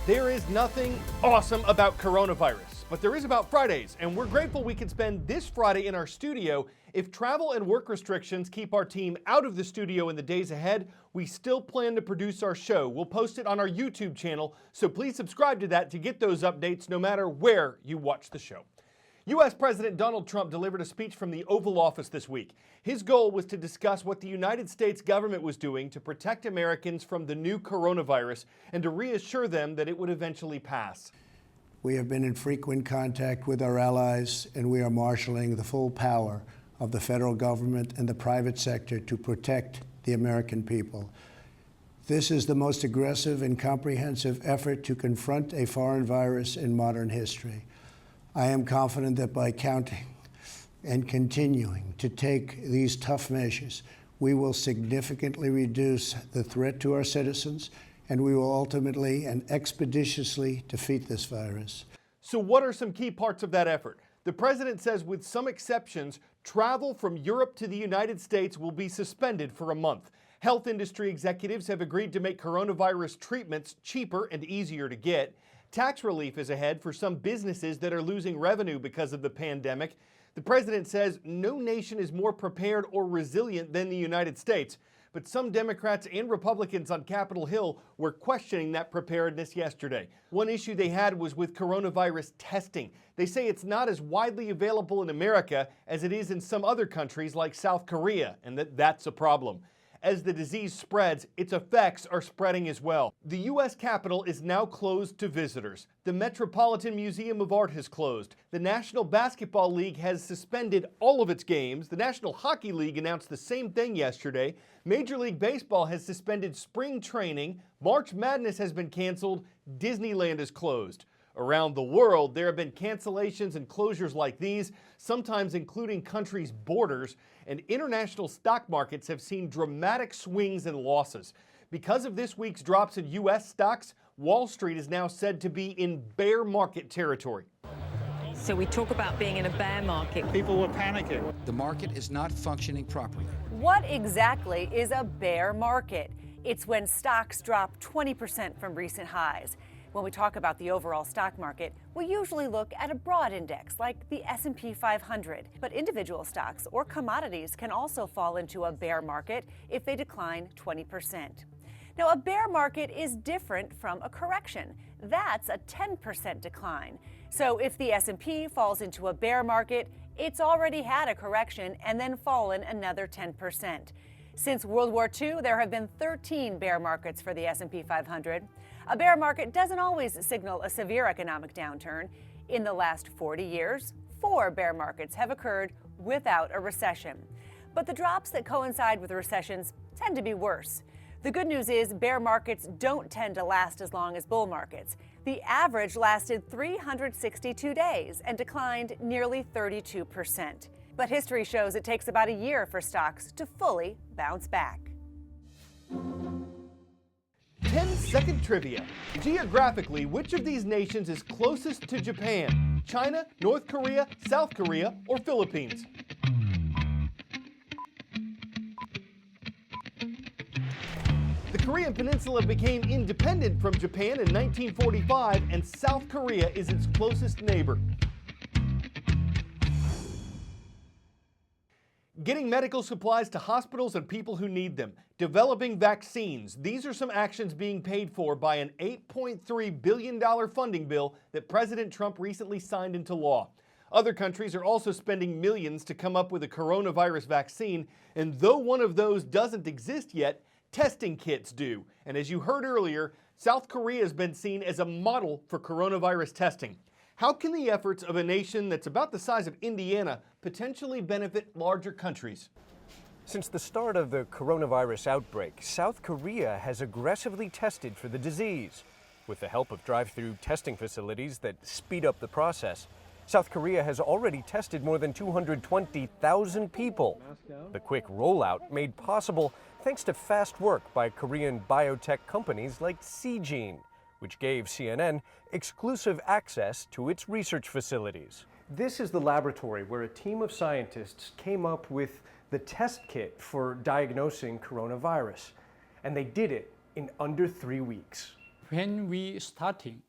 There is nothing awesome about coronavirus, but there is about Fridays, and we're grateful we can spend this Friday in our studio. If travel and work restrictions keep our team out of the studio in the days ahead, we still plan to produce our show. We'll post it on our YouTube channel, so please subscribe to that to get those updates no matter where you watch the show. U.S. President Donald Trump delivered a speech from the Oval Office this week. His goal was to discuss what the United States government was doing to protect Americans from the new coronavirus and to reassure them that it would eventually pass. We have been in frequent contact with our allies, and we are marshaling the full power of the federal government and the private sector to protect the American people. This is the most aggressive and comprehensive effort to confront a foreign virus in modern history. I am confident that by counting and continuing to take these tough measures, we will significantly reduce the threat to our citizens, and we will ultimately and expeditiously defeat this virus. So what are some key parts of that effort? The president says with some exceptions, travel from Europe to the United States will be suspended for a month. Health industry executives have agreed to make coronavirus treatments cheaper and easier to get. Tax relief is ahead for some businesses that are losing revenue because of the pandemic. The president says no nation is more prepared or resilient than the United States. But some Democrats and Republicans on Capitol Hill were questioning that preparedness yesterday. One issue they had was with coronavirus testing. They say it's not as widely available in America as it is in some other countries like South Korea, and that's a problem. As the disease spreads, its effects are spreading as well. The U.S. Capitol is now closed to visitors. The Metropolitan Museum of Art has closed. The National Basketball League has suspended all of its games. The National Hockey League announced the same thing yesterday. Major League Baseball has suspended spring training. March Madness has been canceled. Disneyland is closed. Around the world, there have been cancellations and closures like these, sometimes including countries' borders, and international stock markets have seen dramatic swings and losses. Because of this week's drops in U.S. stocks, Wall Street is now said to be in bear market territory. So we talk about being in a bear market. People were panicking. The market is not functioning properly. What exactly is a bear market? It's when stocks drop 20% from recent highs. When we talk about the overall stock market, we usually look at a broad index like the S&P 500. But individual stocks or commodities can also fall into a bear market if they decline 20%. Now, a bear market is different from a correction. That's a 10% decline. So if the S&P falls into a bear market, it's already had a correction and then fallen another 10%. Since World War II, there have been 13 bear markets for the S&P 500. A bear market doesn't always signal a severe economic downturn. In the last 40 years, 4 bear markets have occurred without a recession. But the drops that coincide with recessions tend to be worse. The good news is bear markets don't tend to last as long as bull markets. The average lasted 362 days and declined nearly 32%. But history shows it takes about a year for stocks to fully bounce back. 10-second trivia. Geographically, which of these nations is closest to Japan? China, North Korea, South Korea, or Philippines? The Korean Peninsula became independent from Japan in 1945, and South Korea is its closest neighbor. Getting medical supplies to hospitals and people who need them. Developing vaccines. These are some actions being paid for by an $8.3 billion funding bill that President Trump recently signed into law. Other countries are also spending millions to come up with a coronavirus vaccine, and though one of those doesn't exist yet, testing kits do. And as you heard earlier, South Korea has been seen as a model for coronavirus testing. How can the efforts of a nation that's about the size of Indiana potentially benefit larger countries? Since the start of the coronavirus outbreak, South Korea has aggressively tested for the disease. With the help of drive-through testing facilities that speed up the process, South Korea has already tested more than 220,000 people. The quick rollout made possible thanks to fast work by Korean biotech companies like Seegene, which gave CNN exclusive access to its research facilities. This is the laboratory where a team of scientists came up with the test kit for diagnosing coronavirus, and they did it in under 3 weeks. When we starting,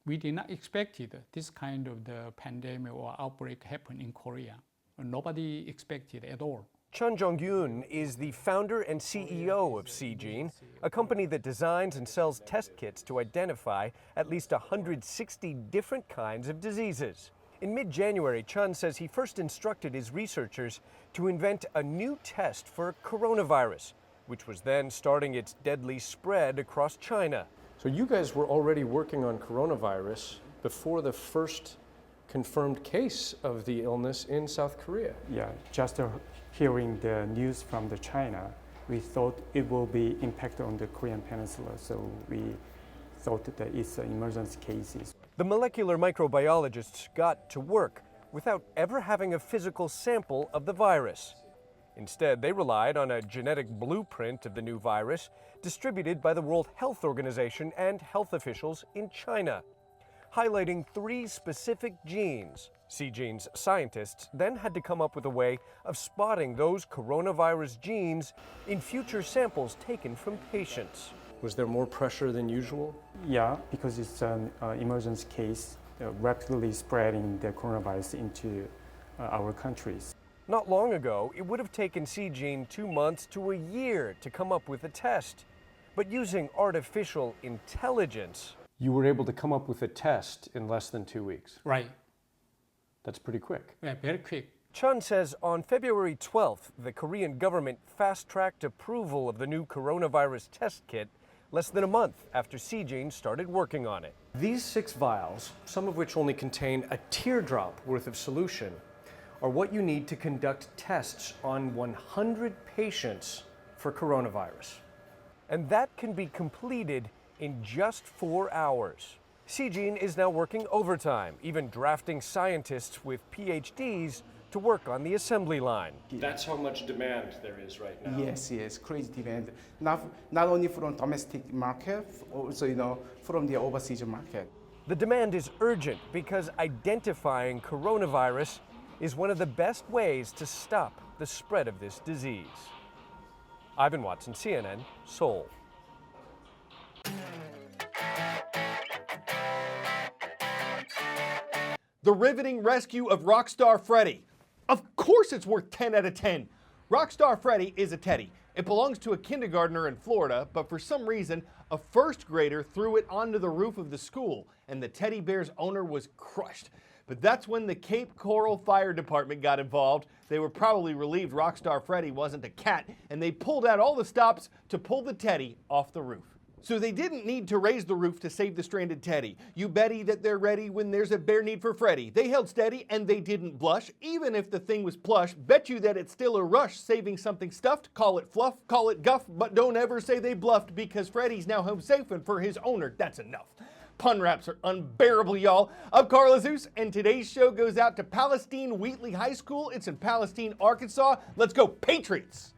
we did not expect this kind of the pandemic or outbreak happen in Korea. Nobody expected at all. Chun Jong-yoon is the founder and CEO of Seegene, a company that designs and sells test kits to identify at least 160 different kinds of diseases. In mid-January, Chun says he first instructed his researchers to invent a new test for coronavirus, which was then starting its deadly spread across China. So you guys were already working on coronavirus before the first confirmed case of the illness in South Korea. Yeah, just hearing the news from the China, we thought it will be impact on the Korean peninsula, so we thought that it's emergency cases. The molecular microbiologists got to work without ever having a physical sample of the virus. Instead, they relied on a genetic blueprint of the new virus distributed by the World Health Organization and health officials in China, highlighting 3 specific genes. Seegene's scientists then had to come up with a way of spotting those coronavirus genes in future samples taken from patients. Was there more pressure than usual? Yeah, because it's an emergency case, rapidly spreading the coronavirus into our countries. Not long ago, it would have taken Seegene 2 months to a year to come up with a test. But using artificial intelligence, You were able to come up with a test in less than 2 weeks. Right. That's pretty quick. Yeah, very quick. Chun says on February 12th, the Korean government fast-tracked approval of the new coronavirus test kit less than a month after Seegene started working on it. These 6 vials, some of which only contain a teardrop worth of solution, are what you need to conduct tests on 100 patients for coronavirus. And that can be completed in just 4 hours. Seegene is now working overtime, even drafting scientists with PhDs to work on the assembly line. That's how much demand there is right now. Yes, crazy demand. Not only from domestic market, also from the overseas market. The demand is urgent because identifying coronavirus is one of the best ways to stop the spread of this disease. Ivan Watson, CNN, Seoul. The riveting rescue of Rockstar Freddy. Of course it's worth 10 out of 10. Rockstar Freddy is a teddy. It belongs to a kindergartner in Florida, but for some reason, a first grader threw it onto the roof of the school, and the teddy bear's owner was crushed. But that's when the Cape Coral Fire Department got involved. They were probably relieved Rockstar Freddy wasn't a cat, and they pulled out all the stops to pull the teddy off the roof. So they didn't need to raise the roof to save the stranded teddy. You betty that they're ready when there's a bare need for Freddy. They held steady and they didn't blush. Even if the thing was plush, bet you that it's still a rush saving something stuffed. Call it fluff, call it guff, but don't ever say they bluffed because Freddy's now home safe and for his owner, that's enough. Pun raps are unbearable, y'all. I'm Carl Zeus, and today's show goes out to Palestine Wheatley High School. It's in Palestine, Arkansas. Let's go, Patriots!